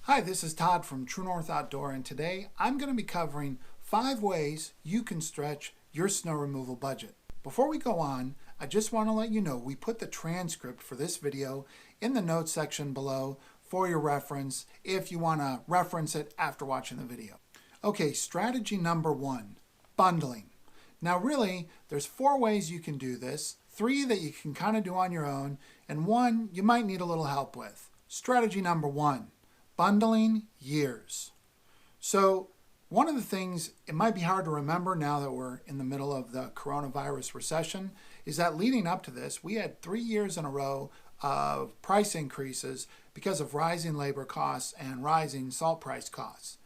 Hi, this is Todd from True North Outdoor, and today I'm going to be covering 5 ways you can stretch your snow removal budget. Before we go on, I just want to let you know we put the transcript for this video in the notes section below for your reference if you want to reference it after watching the video. Okay, strategy number 1, bundling. Now really, there's 4 ways you can do this, 3 that you can kind of do on your own, and 1 you might need a little help with. Strategy number 1. Bundling years. So one of the things, it might be hard to remember now that we're in the middle of the coronavirus recession, is that leading up to this, we had 3 years in a row of price increases because of rising labor costs and rising salt price costs.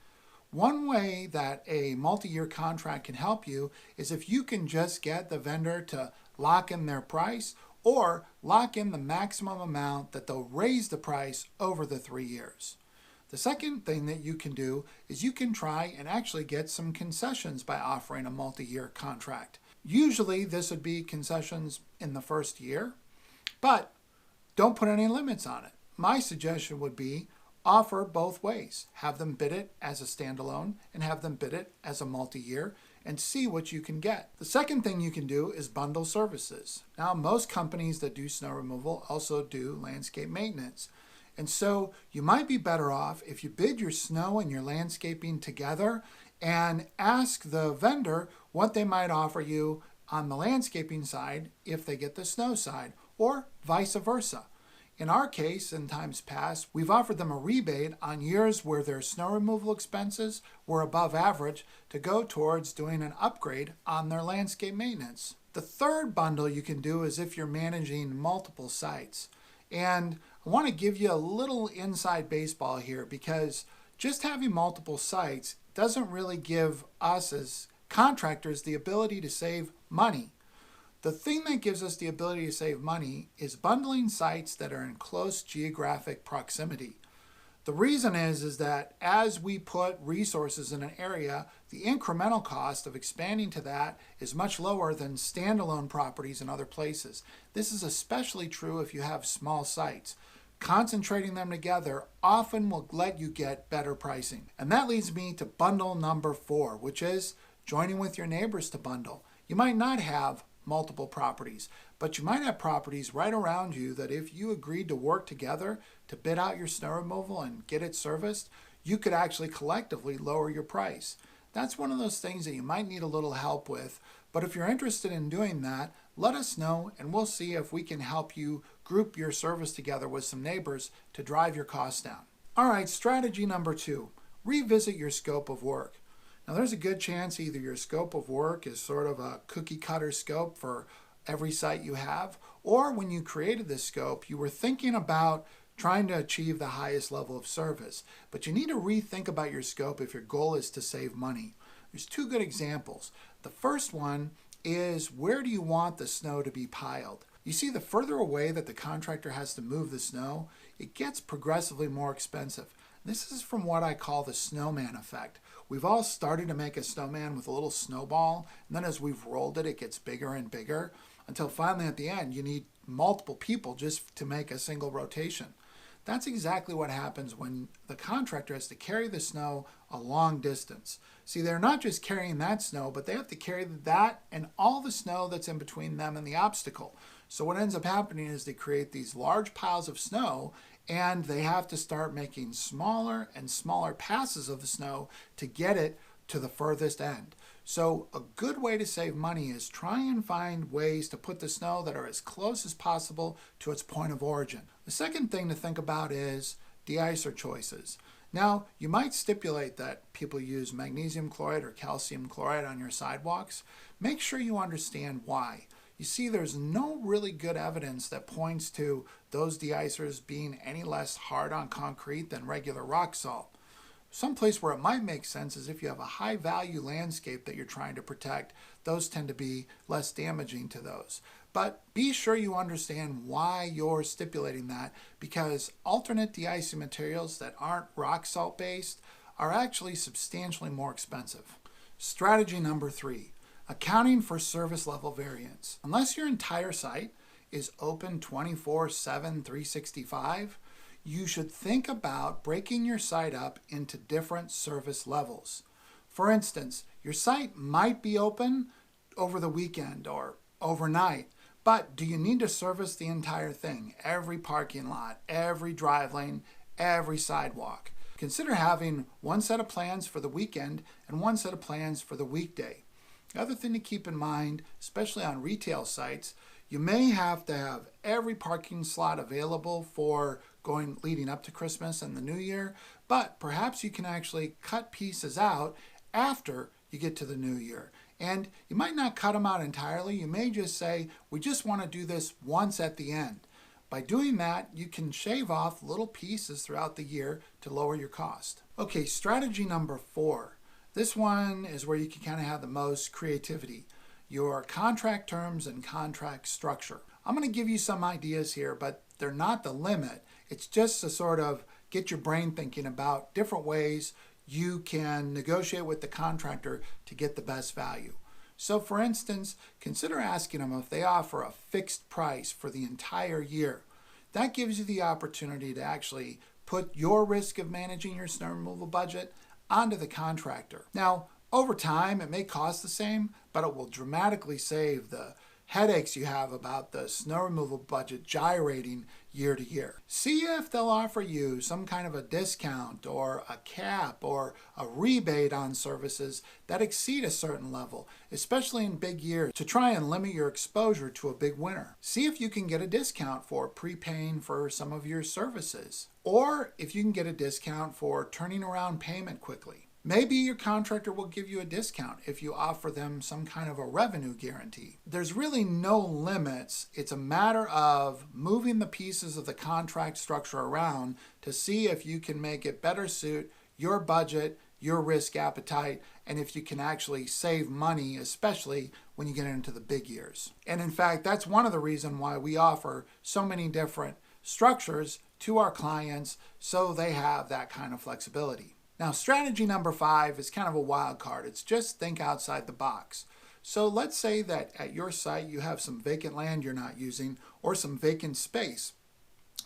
One way that a multi-year contract can help you is if you can just get the vendor to lock in their price or lock in the maximum amount that they'll raise the price over the 3 years. The second thing that you can do is you can try and actually get some concessions by offering a multi-year contract. Usually this would be concessions in the first year, but don't put any limits on it. My suggestion would be offer both ways. Have them bid it as a standalone and have them bid it as a multi-year and see what you can get. The second thing you can do is bundle services. Now most companies that do snow removal also do landscape maintenance. And so you might be better off if you bid your snow and your landscaping together and ask the vendor what they might offer you on the landscaping side if they get the snow side, or vice versa. In our case, in times past, we've offered them a rebate on years where their snow removal expenses were above average to go towards doing an upgrade on their landscape maintenance. The third bundle you can do is if you're managing multiple sites. And I want to give you a little inside baseball here because just having multiple sites doesn't really give us as contractors the ability to save money. The thing that gives us the ability to save money is bundling sites that are in close geographic proximity. The reason is that as we put resources in an area, the incremental cost of expanding to that is much lower than standalone properties in other places. This is especially true if you have small sites. Concentrating them together often will let you get better pricing. And that leads me to bundle number 4, which is joining with your neighbors to bundle. You might not have multiple properties, but you might have properties right around you that if you agreed to work together to bid out your snow removal and get it serviced, you could actually collectively lower your price. That's one of those things that you might need a little help with, but if you're interested in doing that, let us know and we'll see if we can help you group your service together with some neighbors to drive your costs down. All right, strategy number 2, revisit your scope of work. Now there's a good chance either your scope of work is sort of a cookie cutter scope for every site you have, or when you created this scope, you were thinking about trying to achieve the highest level of service. But you need to rethink about your scope if your goal is to save money. There's 2 good examples. The first one is where do you want the snow to be piled? You see, the further away that the contractor has to move the snow, it gets progressively more expensive. This is from what I call the snowman effect. We've all started to make a snowman with a little snowball, and then as we've rolled it, it gets bigger and bigger, until finally at the end, you need multiple people just to make a single rotation. That's exactly what happens when the contractor has to carry the snow a long distance. See, they're not just carrying that snow, but they have to carry that and all the snow that's in between them and the obstacle. So what ends up happening is they create these large piles of snow, and they have to start making smaller and smaller passes of the snow to get it to the furthest end. So a good way to save money is try and find ways to put the snow that are as close as possible to its point of origin. The second thing to think about is de-icer choices. Now, you might stipulate that people use magnesium chloride or calcium chloride on your sidewalks. Make sure you understand why. You see, there's no really good evidence that points to those de-icers being any less hard on concrete than regular rock salt. Someplace where it might make sense is if you have a high value landscape that you're trying to protect, those tend to be less damaging to those. But be sure you understand why you're stipulating that, because alternate de-icing materials that aren't rock salt based are actually substantially more expensive. Strategy number 3. Accounting for service level variance. Unless your entire site is open 24/7, 365, you should think about breaking your site up into different service levels. For instance, your site might be open over the weekend or overnight, but do you need to service the entire thing? Every parking lot, every drive lane, every sidewalk. Consider having one set of plans for the weekend and one set of plans for the weekday. The other thing to keep in mind, especially on retail sites, you may have to have every parking slot available for leading up to Christmas and the New Year, but perhaps you can actually cut pieces out after you get to the New Year. And you might not cut them out entirely. You may just say, we just want to do this once at the end. By doing that, you can shave off little pieces throughout the year to lower your cost. Okay, strategy number 4. This one is where you can kind of have the most creativity. Your contract terms and contract structure. I'm going to give you some ideas here, but they're not the limit. It's just to sort of get your brain thinking about different ways you can negotiate with the contractor to get the best value. So for instance, consider asking them if they offer a fixed price for the entire year. That gives you the opportunity to actually put your risk of managing your snow removal budget onto the contractor. Now, over time, it may cost the same, but it will dramatically save the headaches you have about the snow removal budget gyrating year to year. See if they'll offer you some kind of a discount or a cap or a rebate on services that exceed a certain level, especially in big years, to try and limit your exposure to a big winter. See if you can get a discount for prepaying for some of your services, or if you can get a discount for turning around payment quickly. Maybe your contractor will give you a discount if you offer them some kind of a revenue guarantee. There's really no limits. It's a matter of moving the pieces of the contract structure around to see if you can make it better suit your budget, your risk appetite, and if you can actually save money, especially when you get into the big years. And in fact, that's one of the reasons why we offer so many different structures to our clients, so they have that kind of flexibility. Now, strategy number 5 is kind of a wild card. It's just think outside the box. So let's say that at your site you have some vacant land you're not using or some vacant space.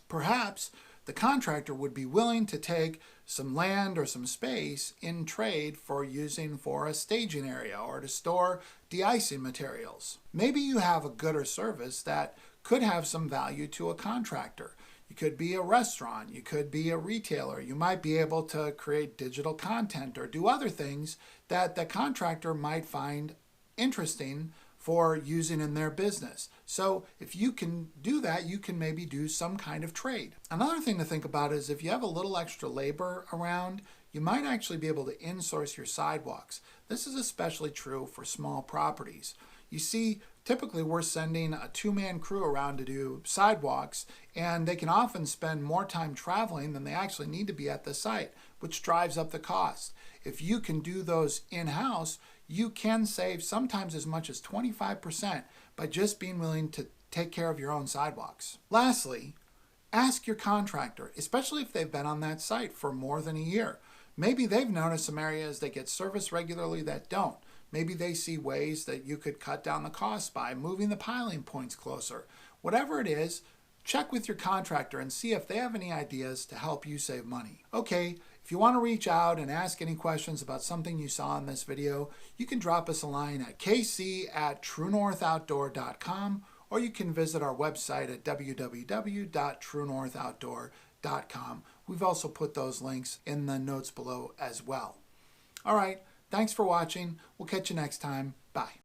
Perhaps the contractor would be willing to take some land or some space in trade for using for a staging area or to store de-icing materials. Maybe you have a good or service that could have some value to a contractor. You could be a restaurant, you could be a retailer, you might be able to create digital content or do other things that the contractor might find interesting for using in their business. So if you can do that, you can maybe do some kind of trade. Another thing to think about is if you have a little extra labor around, you might actually be able to insource your sidewalks. This is especially true for small properties. You see, typically we're sending a 2-man crew around to do sidewalks, and they can often spend more time traveling than they actually need to be at the site, which drives up the cost. If you can do those in-house, you can save sometimes as much as 25% by just being willing to take care of your own sidewalks. Lastly, ask your contractor, especially if they've been on that site for more than a year. Maybe they've noticed some areas that get serviced regularly that don't. Maybe they see ways that you could cut down the cost by moving the piling points closer. Whatever it is, check with your contractor and see if they have any ideas to help you save money. Okay, if you want to reach out and ask any questions about something you saw in this video, you can drop us a line at kc@truenorthoutdoor.com, or you can visit our website at www.truenorthoutdoor.com. We've also put those links in the notes below as well. All right. Thanks for watching. We'll catch you next time. Bye.